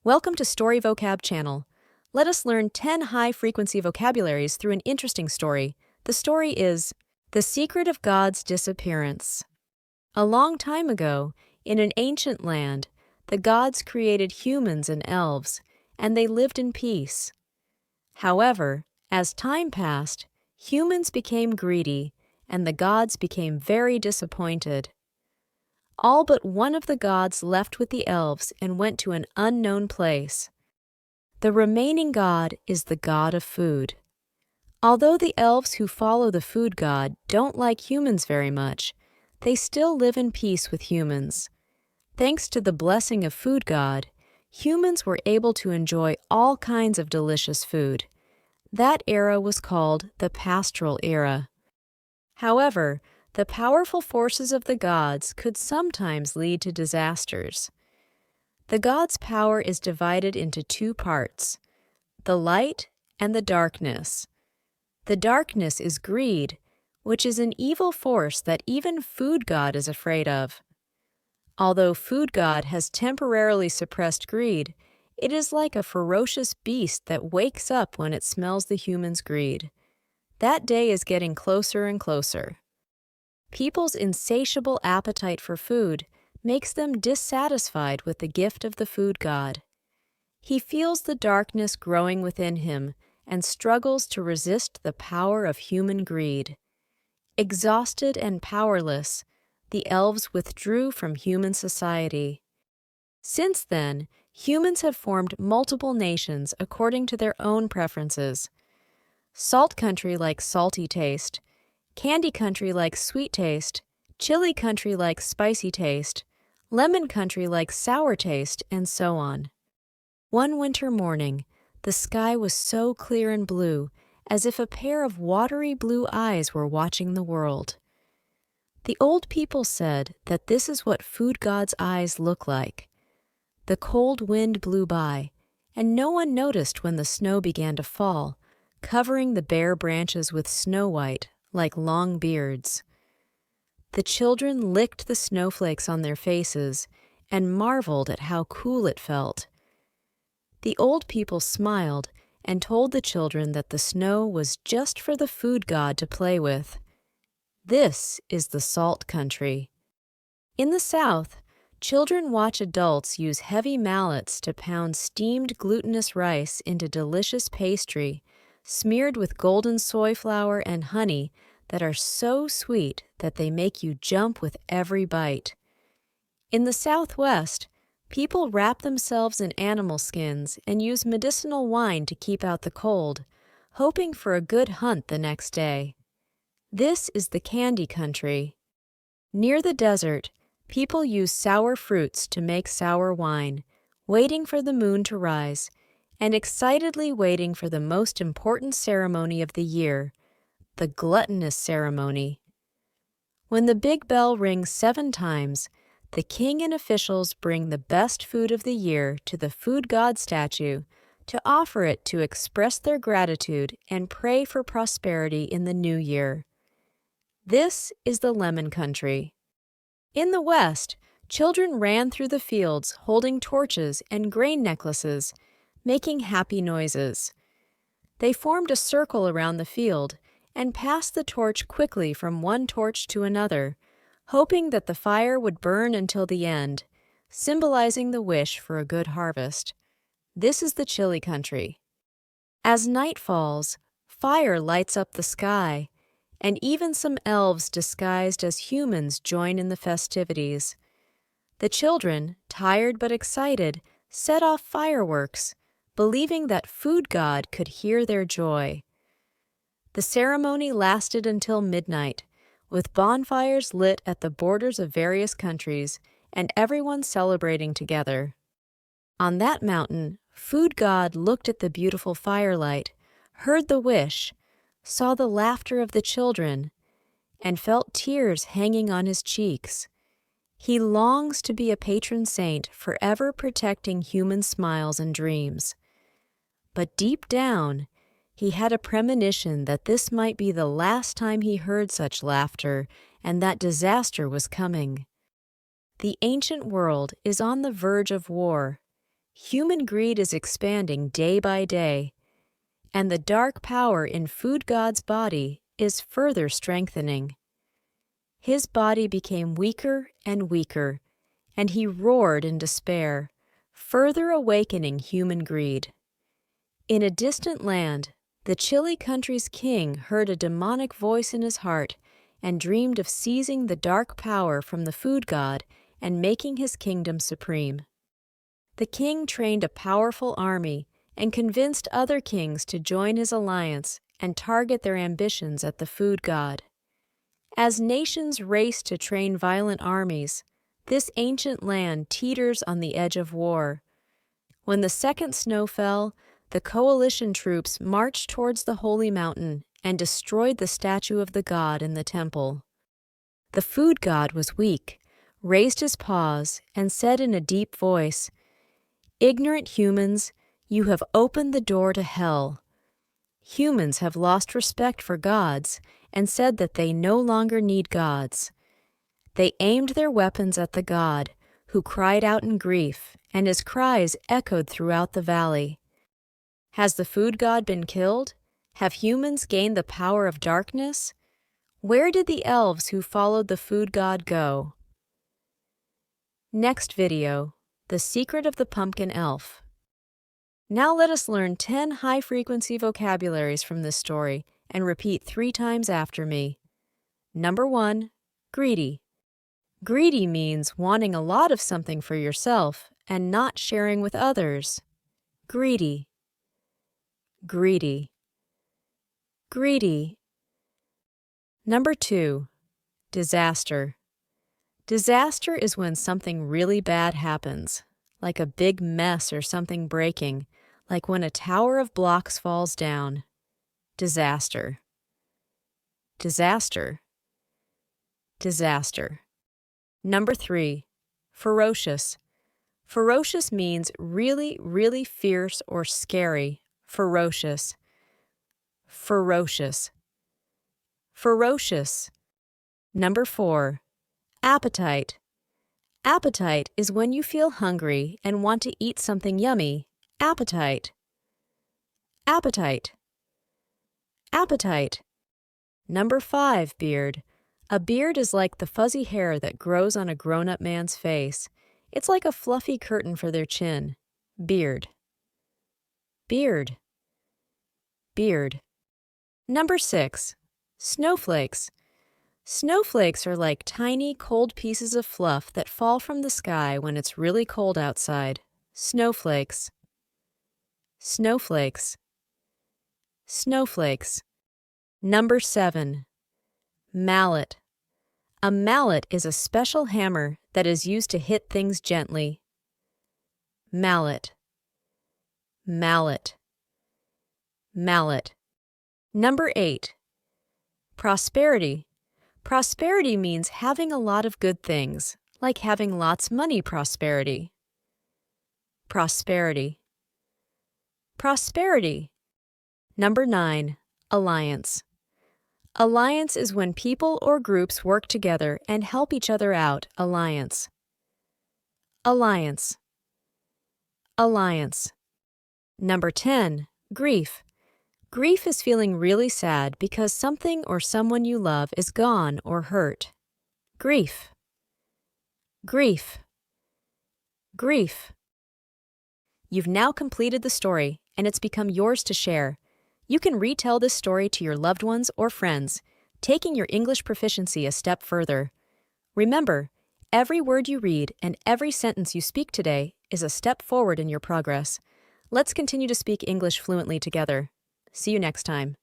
Welcome to Story Vocab Channel. Let us learn 10 high-frequency vocabularies through an interesting story. The story is The Secret of God's Disappearance. A long time ago, in an ancient land, the gods created humans and elves, and they lived in peace. However, as time passed, humans became greedy, and the gods became very disappointed. All but one of the gods left with the elves and went to an unknown place. The remaining god is the god of food. Although the elves who follow the food god don't like humans very much, they still live in peace with humans. Thanks to the blessing of food god, humans were able to enjoy all kinds of delicious food. That era was called the pastoral era. However, the powerful forces of the gods could sometimes lead to disasters. The gods' power is divided into two parts, the light and the darkness. The darkness is greed, which is an evil force that even food god is afraid of. Although food god has temporarily suppressed greed, it is like a ferocious beast that wakes up when it smells the human's greed. That day is getting closer and closer. People's insatiable appetite for food makes them dissatisfied with the gift of the food god. He feels the darkness growing within him and struggles to resist the power of human greed. Exhausted and powerless, the elves withdrew from human society. Since then, humans have formed multiple nations according to their own preferences. Salt country likes salty taste, candy country likes sweet taste, chili country likes spicy taste, lemon country likes sour taste, and so on. One winter morning, the sky was so clear and blue, as if a pair of watery blue eyes were watching the world. The old people said that this is what food god's eyes look like. The cold wind blew by, and no one noticed when the snow began to fall, covering the bare branches with snow white, like long beards. The children licked the snowflakes on their faces and marveled at how cool it felt. The old people smiled and told the children that the snow was just for the food god to play with. This is the salt country. In the South, children watch adults use heavy mallets to pound steamed glutinous rice into delicious pastry, smeared with golden soy flour and honey that are so sweet that they make you jump with every bite. In the Southwest, people wrap themselves in animal skins and use medicinal wine to keep out the cold, hoping for a good hunt the next day. This is the candy country. Near the desert, people use sour fruits to make sour wine, waiting for the moon to rise, and excitedly waiting for the most important ceremony of the year, the gluttonous ceremony. When the big bell rings 7 times, the king and officials bring the best food of the year to the food god statue to offer it to express their gratitude and pray for prosperity in the new year. This is the lemon country. In the West, children ran through the fields holding torches and grain necklaces, making happy noises. They formed a circle around the field and passed the torch quickly from one torch to another, hoping that the fire would burn until the end, symbolizing the wish for a good harvest. This is the chili country. As night falls, fire lights up the sky, and even some elves disguised as humans join in the festivities. The children, tired but excited, set off fireworks, believing that food god could hear their joy. The ceremony lasted until midnight, with bonfires lit at the borders of various countries and everyone celebrating together. On that mountain, food god looked at the beautiful firelight, heard the wish, saw the laughter of the children, and felt tears hanging on his cheeks. He longs to be a patron saint, forever protecting human smiles and dreams. But deep down, he had a premonition that this might be the last time he heard such laughter and that disaster was coming. The ancient world is on the verge of war. Human greed is expanding day by day, and the dark power in food god's body is further strengthening. His body became weaker and weaker, and he roared in despair, further awakening human greed. In a distant land, the chilly country's king heard a demonic voice in his heart and dreamed of seizing the dark power from the food god and making his kingdom supreme. The king trained a powerful army and convinced other kings to join his alliance and target their ambitions at the food god. As nations race to train violent armies, this ancient land teeters on the edge of war. When the second snow fell, the coalition troops marched towards the holy mountain and destroyed the statue of the god in the temple. The food god was weak, raised his paws, and said in a deep voice, "Ignorant humans, you have opened the door to hell." Humans have lost respect for gods and said that they no longer need gods. They aimed their weapons at the god, who cried out in grief, and his cries echoed throughout the valley. Has the food god been killed? Have humans gained the power of darkness? Where did the elves who followed the food god go? Next video, The Secret of the Pumpkin Elf. Now let us learn 10 high-frequency vocabularies from this story and repeat 3 times after me. Number 1, greedy. Greedy means wanting a lot of something for yourself and not sharing with others. Greedy. Greedy. Greedy. Number 2, disaster. Disaster is when something really bad happens, like a big mess or something breaking, like when a tower of blocks falls down. Disaster. Disaster. Disaster. Number 3, ferocious. Ferocious means really, really fierce or scary. Ferocious. Ferocious. Ferocious. Number 4, appetite. Appetite is when you feel hungry and want to eat something yummy. Appetite. Appetite. Appetite. Number 5, beard. A beard is like the fuzzy hair that grows on a grown-up man's face. It's like a fluffy curtain for their chin. Beard. Beard. Beard. Number 6, snowflakes. Snowflakes are like tiny, cold pieces of fluff that fall from the sky when it's really cold outside. Snowflakes. Snowflakes. Snowflakes. Number 7, mallet. A mallet is a special hammer that is used to hit things gently. Mallet. Mallet. Mallet. Number 8, prosperity. Prosperity means having a lot of good things, like having lots money prosperity. Prosperity. Prosperity. Number 9, alliance. Alliance is when people or groups work together and help each other out. Alliance. Alliance. Alliance. Number 10, grief. Grief is feeling really sad because something or someone you love is gone or hurt. Grief. Grief. Grief. You've now completed the story, and it's become yours to share. You can retell this story to your loved ones or friends, taking your English proficiency a step further. Remember, every word you read and every sentence you speak today is a step forward in your progress. Let's continue to speak English fluently together. See you next time.